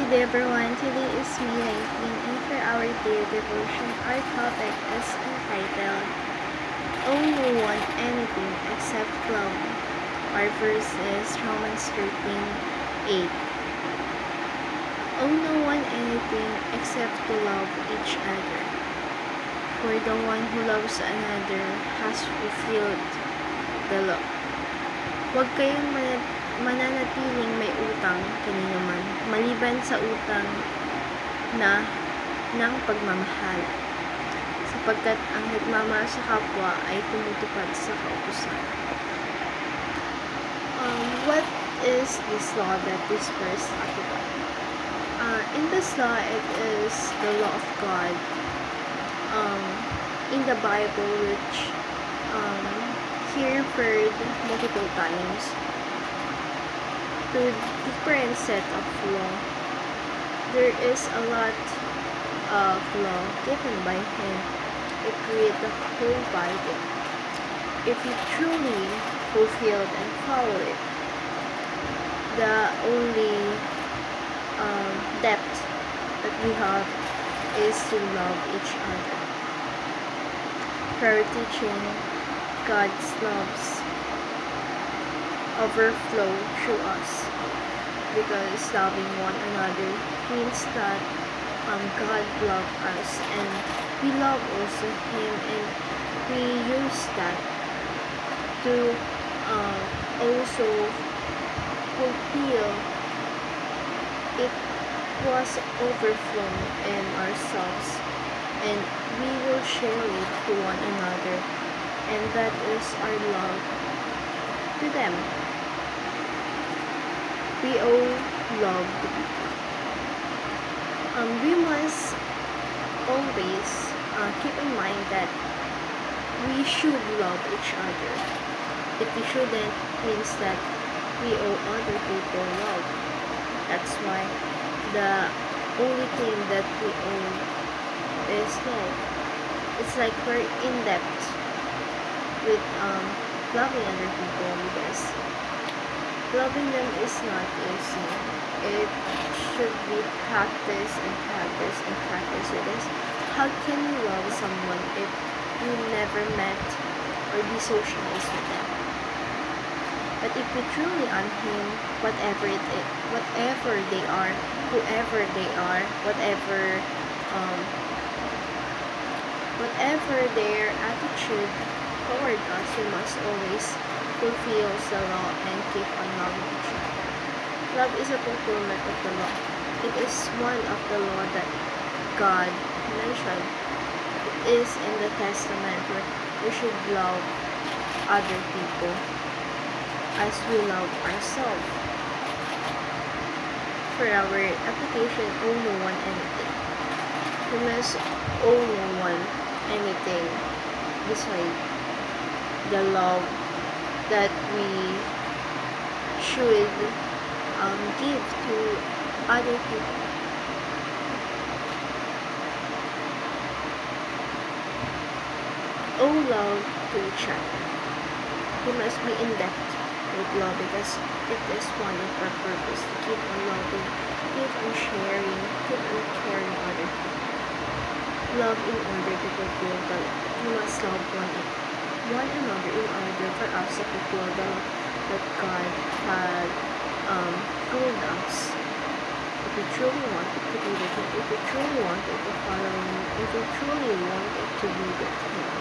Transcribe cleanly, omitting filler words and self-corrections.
good everyone, today is May 19 and for our daily devotion, our topic is entitled, "Owe no one anything except love." Our verse is Romans 13:8. Owe no one anything except to love each other. For the one who loves another has fulfilled the law. Huwag kayong mananatiling may utang kanino man, maliban sa utang na ng pagmamahal, sapagkat ang nagmamahal sa kapwa ay tumutupad sa kautusan. What is this law that this verse talks about? In this law, it is the law of God in the Bible, which he referred multiple times to different set of law. There is a lot of law given by him. It created the whole Bible. If you truly fulfilled and follow it, the only depth that we have is to love each other. Prayer teaching God's loves overflow through us, because loving one another means that God loved us and we love also Him, and we use that to also fulfill it. Was overflown in ourselves, and we will share it to one another, and that is our love to them. We owe love to people. We must always keep in mind that we should love each other. If we shouldn't, means that we owe other people love. That's why the only thing that we owe is love. It's like we're in debt with loving other people, because loving them is not easy. It should be practice and practice and practice with us. How can you love someone if you never met or be socialized with them? But if we truly on Him, whatever it is, whatever they are, whoever they are, whatever their attitude toward us, we must always fulfill the law and keep on loving each other. Love is a fulfillment of the law. It is one of the law that God mentioned. It is in the Testament where we should love other people as we love ourselves. For our application, owe no one anything. We must owe no one anything beside the love that we should give to other people. Owe love to each other. We must be in depth with love, because it is one of our purpose to keep on loving, keep on sharing, keep on caring other people. Love in order to fulfill the law. We must love one another in order for us to fulfill the law that God had told us. If we truly wanted to be with Him, if we truly wanted to follow Him, if we truly wanted to be with Him.